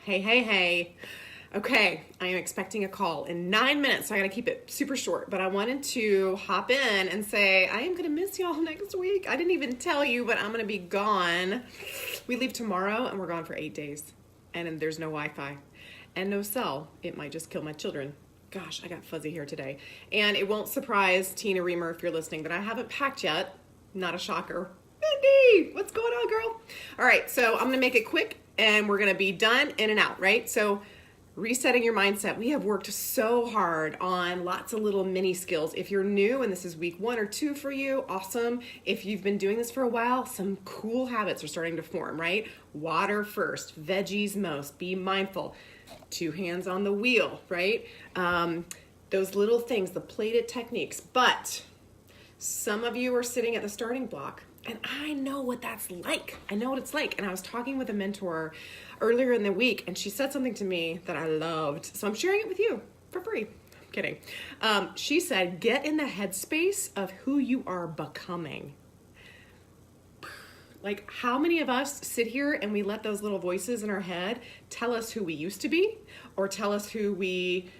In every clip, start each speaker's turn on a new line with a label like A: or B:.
A: Hey, hey, hey. Okay, I am expecting a call in 9 minutes, so I gotta keep it super short. But I wanted to hop in and say, I am gonna miss y'all next week. I didn't even tell you, but I'm gonna be gone. We leave tomorrow and we're gone for 8 days. And then there's no Wi-Fi and no cell. It might just kill my children. Gosh, I got fuzzy hair today. And it won't surprise Tina Reamer if you're listening that I haven't packed yet. Not a shocker. Mindy, what's going on, girl? All right, so I'm gonna make it quick and we're gonna be done, in and out, right? So resetting your mindset. We have worked so hard on lots of little mini skills. If you're new and this is week 1 or 2 for you, awesome. If you've been doing this for a while, some cool habits are starting to form, right? Water first, veggies most, be mindful. 2 hands on the wheel, right? Those little things, the plated techniques. But some of you are sitting at the starting block, and I know what that's like. I know what it's like. And I was talking with a mentor earlier in the week, and she said something to me that I loved. So I'm sharing it with you for free. I'm kidding. She said, get in the headspace of who you are becoming. Like, how many of us sit here and we let those little voices in our head tell us who we used to be, or tell us who we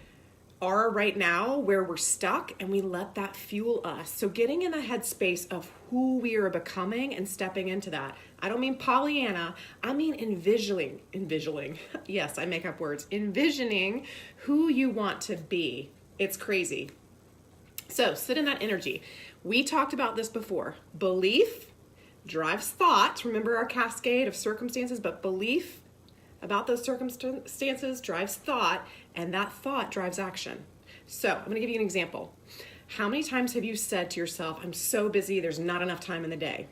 A: are right now, where we're stuck, and we let that fuel us. So getting in the headspace of who we are becoming and stepping into that. I don't mean Pollyanna, I mean envisioning. Yes, I make up words. Envisioning who you want to be. It's crazy. So sit in that energy. We talked about this before. Belief drives thought. Remember our cascade of circumstances, but belief about those circumstances drives thought, and that thought drives action. So I'm gonna give you an example. How many times have you said to yourself, I'm so busy, there's not enough time in the day?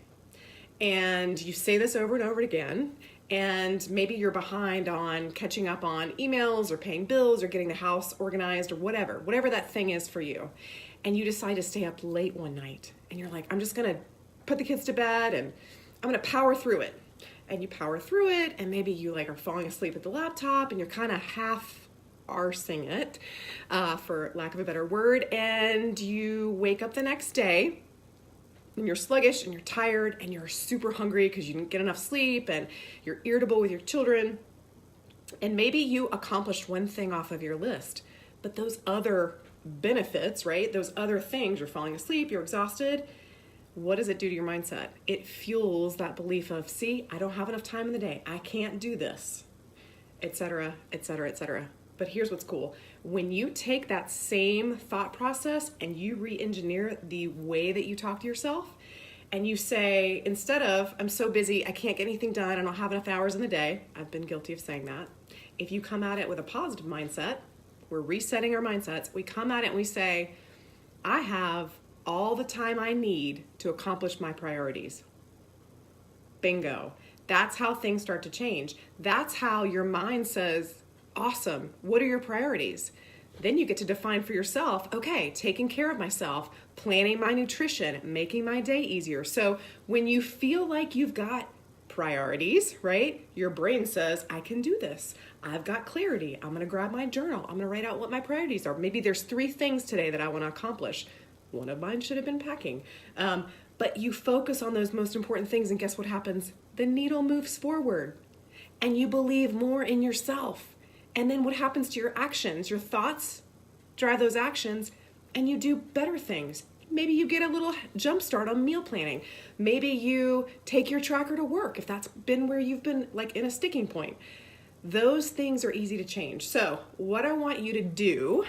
A: And you say this over and over again, and maybe you're behind on catching up on emails or paying bills or getting the house organized or whatever that thing is for you. And you decide to stay up late one night, and you're like, I'm just gonna put the kids to bed and I'm gonna power through it. And you power through it, and maybe you are falling asleep at the laptop, and you're kind of half arsing it, for lack of a better word, and you wake up the next day, and you're sluggish, and you're tired, and you're super hungry because you didn't get enough sleep, and you're irritable with your children, and maybe you accomplished one thing off of your list, but those other benefits, right, those other things, you're falling asleep, you're exhausted, what does it do to your mindset? It fuels that belief of, see, I don't have enough time in the day. I can't do this, etc., etc., etc. But here's what's cool. When you take that same thought process and you re-engineer the way that you talk to yourself, and you say, instead of, I'm so busy, I can't get anything done, I don't have enough hours in the day. I've been guilty of saying that. If you come at it with a positive mindset, we're resetting our mindsets. We come at it and we say, I have all the time I need to accomplish my priorities. Bingo. That's how things start to change. That's how your mind says, awesome, what are your priorities? Then you get to define for yourself, okay, taking care of myself, planning my nutrition, making my day easier. So when you feel like you've got priorities, right? Your brain says, I can do this. I've got clarity. I'm gonna grab my journal. I'm gonna write out what my priorities are. Maybe there's 3 things today that I wanna accomplish. One of mine should have been packing. But you focus on those most important things, and guess what happens? The needle moves forward, and you believe more in yourself. And then what happens to your actions? Your thoughts drive those actions, and you do better things. Maybe you get a little jump start on meal planning. Maybe you take your tracker to work if that's been where you've been in a sticking point. Those things are easy to change. So what I want you to do,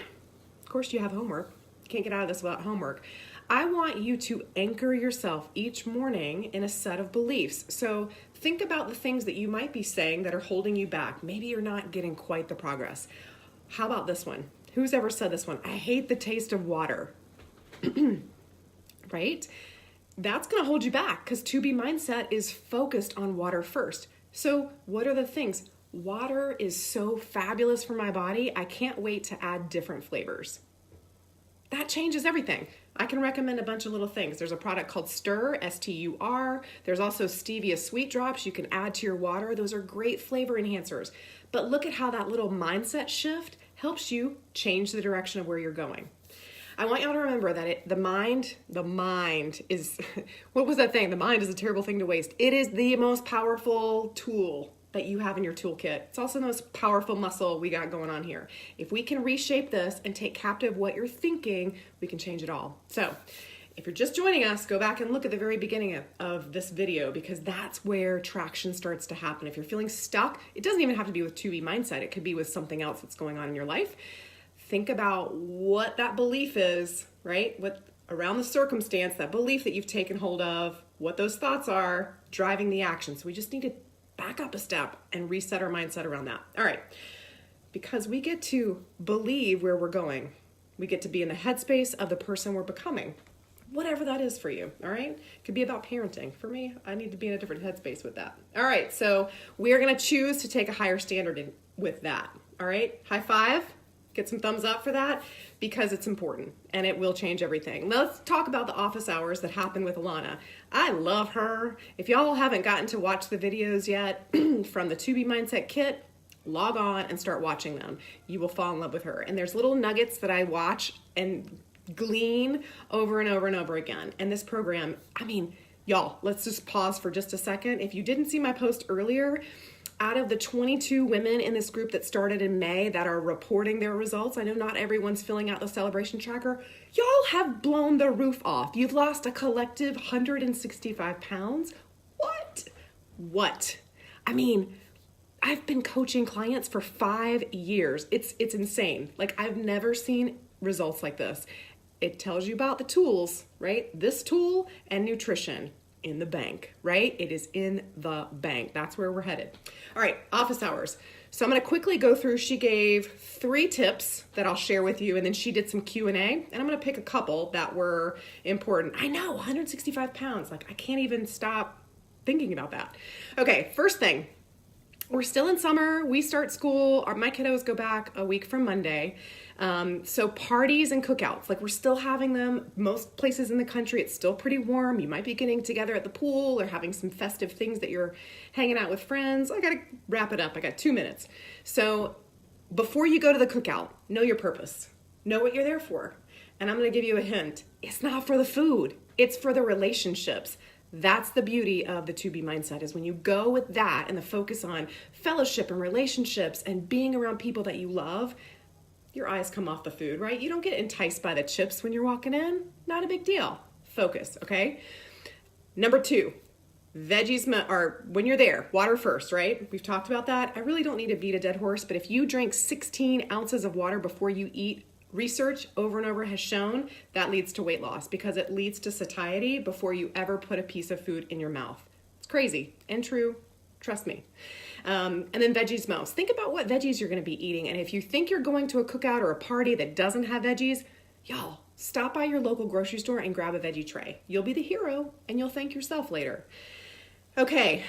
A: of course you have homework. Can't get out of this without homework. I want you to anchor yourself each morning in a set of beliefs. So think about the things that you might be saying that are holding you back. Maybe you're not getting quite the progress. How about this one? Who's ever said this one? I hate the taste of water. Right? That's going to hold you back because 2B mindset is focused on water first. So what are the things? Water is so fabulous for my body. I can't wait to add different flavors. That changes everything. I can recommend a bunch of little things. There's a product called Stir, S-T-U-R. There's also stevia sweet drops you can add to your water. Those are great flavor enhancers. But look at how that little mindset shift helps you change the direction of where you're going. I want y'all to remember that the mind is, what was that thing? The mind is a terrible thing to waste. It is the most powerful tool that you have in your toolkit. It's also the most powerful muscle we got going on here. If we can reshape this and take captive what you're thinking, we can change it all. So if you're just joining us, go back and look at the very beginning of this video, because that's where traction starts to happen. If you're feeling stuck, it doesn't even have to be with 2B mindset. It could be with something else that's going on in your life. Think about what that belief is, right? What around the circumstance, that belief that you've taken hold of, what those thoughts are driving the action. So we just need to back up a step and reset our mindset around that. All right, because we get to believe where we're going. We get to be in the headspace of the person we're becoming, whatever that is for you, all right? It could be about parenting. For me, I need to be in a different headspace with that. All right, so we are gonna choose to take a higher standard with that, all right? High five. Get some thumbs up for that, because it's important and it will change everything. Let's talk about the office hours that happen with Alana. I love her. If y'all haven't gotten to watch the videos yet from the 2B Mindset Kit, log on and start watching them. You will fall in love with her. And there's little nuggets that I watch and glean over and over and over again. And this program, I mean, y'all, let's just pause for just a second. If you didn't see my post earlier, out of the 22 women in this group that started in May that are reporting their results, I know not everyone's filling out the celebration tracker, y'all have blown the roof off. You've lost a collective 165 pounds. What? I mean, I've been coaching clients for 5 years. It's insane. Like, I've never seen results like this. It tells you about the tools, right? This tool and nutrition. In the bank, right? It is in the bank. That's where we're headed. All right, office hours. So I'm going to quickly go through. She gave 3 tips that I'll share with you, and then she did some Q&A, and I'm going to pick a couple that were important. I know, 165 pounds. Like, I can't even stop thinking about that. Okay, first thing. We're still in summer. We start school. My kiddos go back a week from Monday. So parties and cookouts, like, we're still having them. Most places in the country, it's still pretty warm. You might be getting together at the pool or having some festive things that you're hanging out with friends. I got to wrap it up. I got 2 minutes. So before you go to the cookout, know your purpose. Know what you're there for. And I'm going to give you a hint. It's not for the food. It's for the relationships. That's the beauty of the 2B mindset, is when you go with that and the focus on fellowship and relationships and being around people that you love, your eyes come off the food, right? You don't get enticed by the chips when you're walking in. Not a big deal. Focus, okay? Number 2, veggies are, when you're there, water first, right? We've talked about that. I really don't need to beat a dead horse, but if you drink 16 ounces of water before you eat, research over and over has shown that leads to weight loss, because it leads to satiety before you ever put a piece of food in your mouth. It's crazy and true. Trust me. And then veggies most. Think about what veggies you're going to be eating. And if you think you're going to a cookout or a party that doesn't have veggies, y'all, stop by your local grocery store and grab a veggie tray. You'll be the hero and you'll thank yourself later. Okay.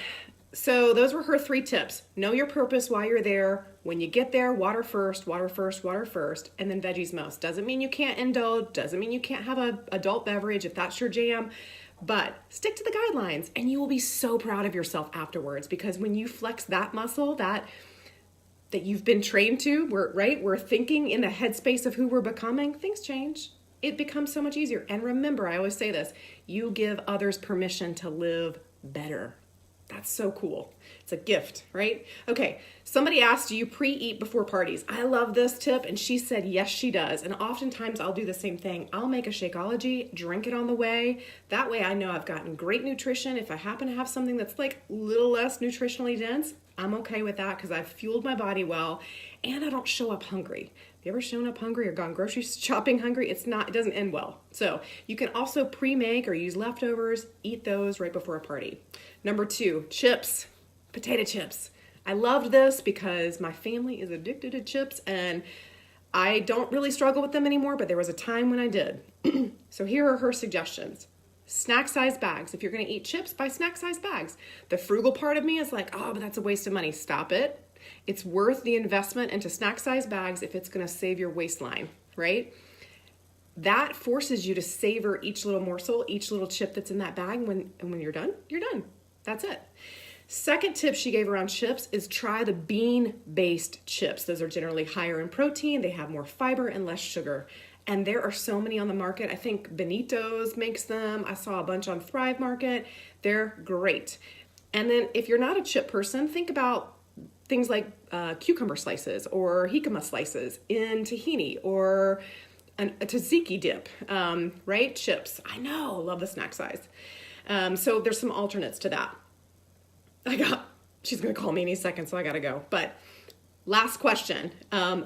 A: So those were her 3 tips. Know your purpose while you're there. When you get there, water first, water first, water first, and then veggies most. Doesn't mean you can't indulge. Doesn't mean you can't have an adult beverage if that's your jam. But stick to the guidelines and you will be so proud of yourself afterwards, because when you flex that muscle that you've been trained to, we're thinking in the headspace of who we're becoming, things change. It becomes so much easier. And remember, I always say this, you give others permission to live better. That's so cool. It's a gift, right? Okay, somebody asked, do you pre-eat before parties? I love this tip, and she said yes, she does. And oftentimes I'll do the same thing. I'll make a Shakeology, drink it on the way. That way I know I've gotten great nutrition. If I happen to have something that's like a little less nutritionally dense, I'm okay with that because I've fueled my body well and I don't show up hungry. Have you ever shown up hungry or gone grocery shopping hungry? It doesn't end well. So you can also pre-make or use leftovers, eat those right before a party. Number 2, chips, potato chips. I loved this because my family is addicted to chips and I don't really struggle with them anymore, but there was a time when I did. So here are her suggestions. Snack size bags. If you're going to eat chips, buy snack size bags. The frugal part of me is like, oh, but that's a waste of money. Stop it. It's worth the investment into snack size bags if it's going to save your waistline, right? That forces you to savor each little morsel, each little chip that's in that bag. When you're done, you're done. That's it. Second tip she gave around chips is try the bean-based chips. Those are generally higher in protein. They have more fiber and less sugar. And there are so many on the market. I think Benito's makes them. I saw a bunch on Thrive Market. They're great. And then if you're not a chip person, think about things like cucumber slices or jicama slices in tahini or a tzatziki dip, right? Chips. I know, love the snack size. So there's some alternates to that. She's going to call me any second, so I got to go. But last question.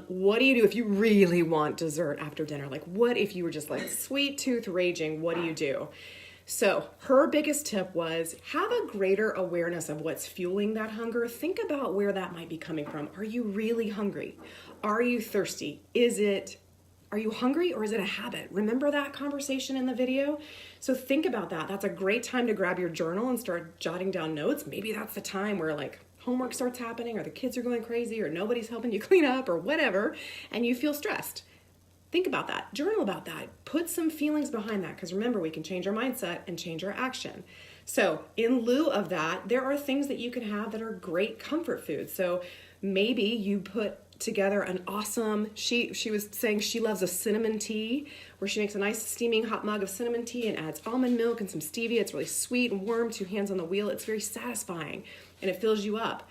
A: What do you do if you really want dessert after dinner? Like, what if you were just like sweet tooth raging? What do you do? So her biggest tip was have a greater awareness of what's fueling that hunger. Think about where that might be coming from. Are you really hungry? Are you thirsty? Are you hungry or is it a habit? Remember that conversation in the video? So think about that. That's a great time to grab your journal and start jotting down notes. Maybe that's the time where like homework starts happening or the kids are going crazy or nobody's helping you clean up or whatever, and you feel stressed. Think about that. Journal about that. Put some feelings behind that, because remember, we can change our mindset and change our action. So in lieu of that, there are things that you can have that are great comfort foods. So maybe you put together an awesome, she was saying she loves a cinnamon tea, where she makes a nice steaming hot mug of cinnamon tea and adds almond milk and some stevia. It's really sweet and warm, 2 hands on the wheel. It's very satisfying and it fills you up.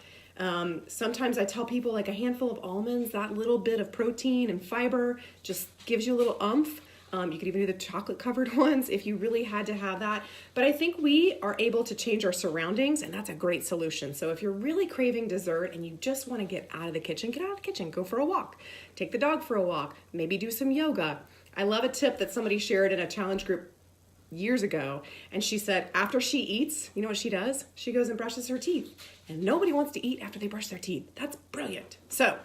A: Sometimes I tell people like a handful of almonds, that little bit of protein and fiber just gives you a little oomph. You could even do the chocolate covered ones if you really had to have that. But I think we are able to change our surroundings, and that's a great solution. So if you're really craving dessert and you just want to get out of the kitchen, get out of the kitchen, go for a walk, take the dog for a walk, maybe do some yoga. I love a tip that somebody shared in a challenge group years ago, and she said after she eats, you know what she does? She goes and brushes her teeth, and nobody wants to eat after they brush their teeth. That's brilliant. So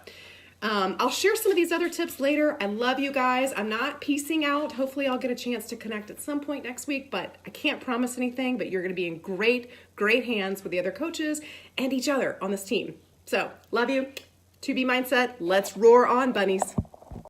A: I'll share some of these other tips later. I love you guys. I'm not peacing out. Hopefully I'll get a chance to connect at some point next week, but I can't promise anything, but you're going to be in great hands with the other coaches and each other on this team. So love you. To Be Mindset. Let's roar on, bunnies.